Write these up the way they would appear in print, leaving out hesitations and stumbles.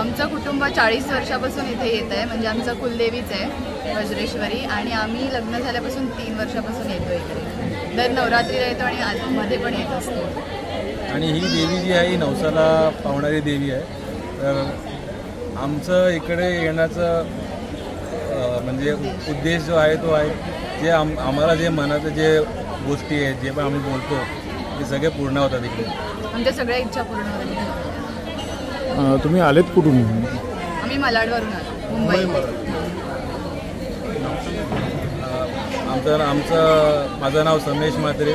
आमचं कुटुंब 40 वर्षापासून इथे येत आहे, म्हणजे आमचं कुलदेवीच आहे वज्रेश्वरी, आणि आम्ही लग्न झाल्यापासून 3 वर्षापासून येतो इकडे. दर नवरात्रीला येतो आणि मध्ये पण येत असतो. आणि ही देवी जी आहे ही नवसाला पावणारी देवी आहे. तर आमचं इकडे येण्याचं म्हणजे उद्देश जो आहे तो आहे जे आम्हाला जे मनात जे गोष्टी आहेत जे पण आम्ही बोलतो ते सगळे पूर्ण होतात इकडे. आमच्या सगळ्या इच्छा पूर्ण होतात. तुम्ही आलेत कुठून? आम्ही मालाडवरून आलो, मुंबई. माझं नाव समेश म्हात्रे,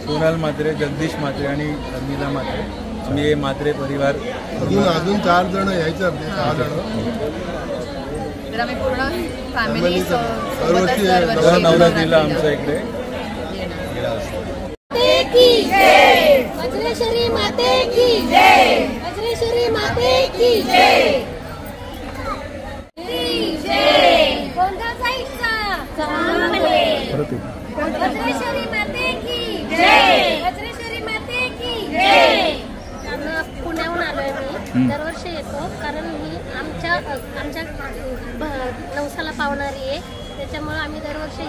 सोनल म्हात्रे, जगदीश म्हात्रे आणि अर्मिला म्हात्रे. आम्ही म्हात्रे परिवार. अजून 4 जण यायचं, 6 जण. तर आम्ही पूर्ण फॅमिली दर नवरात्रीला आमचं इकडे गेला असतो. वज्रेश्वरी माते की जय, वज्रेश्वरी माते की जय. कोणता जायचा वज्रेश्वरी माते की जय, वज्रेश्वरी माते की जय. पुण्याहून आलोय मी. दरवर्षी येतो कारण ही आमच्या नवसाला पावणारी आहे. त्याच्यामुळे आम्ही दरवर्षी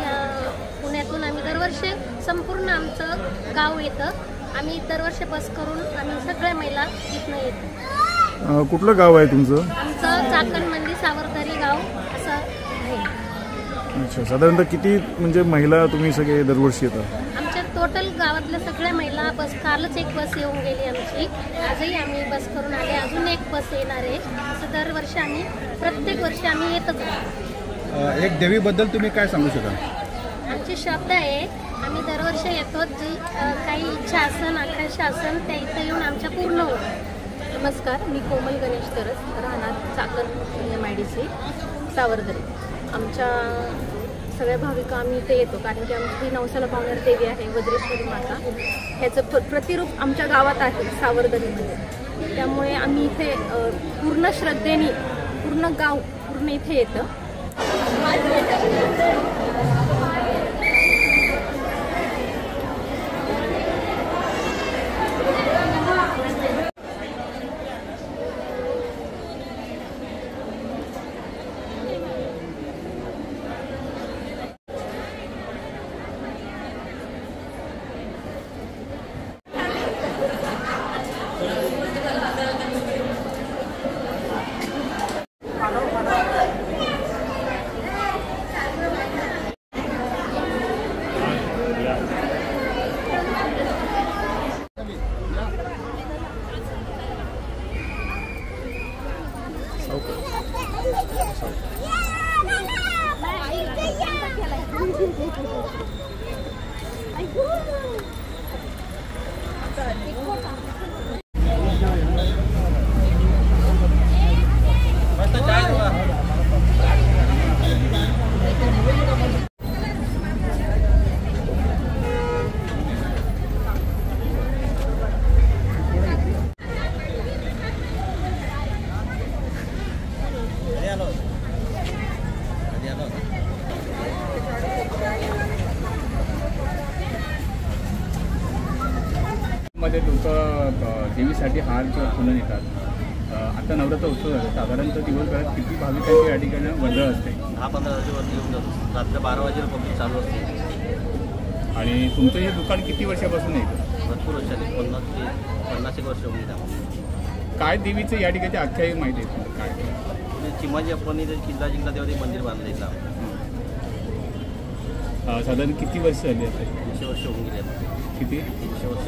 पुण्यातून आम्ही दरवर्षी संपूर्ण आमचं गाव येतं. आम्ही दरवर्षी बस करून आम्ही सगळ्या महिला इथनं येतो. कुठलं गाव आहे तुमचं? आमचं चाकणमंदी सावरदरी गाव असं आहे. अच्छा, साधारणतः किती म्हणजे महिला तुम्ही सगळे दरवर्षी येतात? आमच्या टोटल गावातल्या सगळ्या महिला बस, कालच एक बस येऊन गेली आमची. आजही आम्ही बस करून आले, अजून एक बस येणार आहे. असं दरवर्षी आम्ही प्रत्येक वर्षी आम्ही येतच आहोत. एक देवीबद्दल तुम्ही काय सांगू शकाल? आमचे शब्द आहे, आम्ही दरवर्षी येतो. जी काही इच्छा असन, आकांक्षा असन त्या इथं येऊन आमच्या पूर्ण होतात. नमस्कार, मी कोमल गणेश तरस, राहणार चाकण MIDC सावरदरी. आमच्या सगळ्या भाविका आम्ही इथे येतो कारण की आमची ही नवसाला पावणारी देवी आहे वज्रेश्वरी माता. ह्याचं प्रतिरूप आमच्या गावात आहे सावरदरीमध्ये. त्यामुळे आम्ही इथे पूर्ण श्रद्धेने पूर्ण गाव पूर्ण इथे येतं. मध्ये लोक देवीसाठी हार किंवा फुलं नेतात. आता नवरात्र उत्सव झाला, साधारणतः दिवसभरात किती भाविकांची या ठिकाणी वर्दळ असते? 10-15 वाजेवरती येऊन जातो. रात्री 12 वाजेला पब्लिक चालू असते. आणि तुमचं हे दुकान किती वर्षापासून येतं? भरपूर वर्षांनी 50 एक वर्ष होऊन गेली. काय देवीचं या ठिकाणी आख्यायिका माहिती आहे तुम्हाला? काय चिमाजी अप्पांनी किल्ला जिंकला तेव्हा ते मंदिर बांधलं इथं. साधारण किती वर्ष झाली आता? 300 वर्ष होऊन गेली. किती? 300 वर्ष.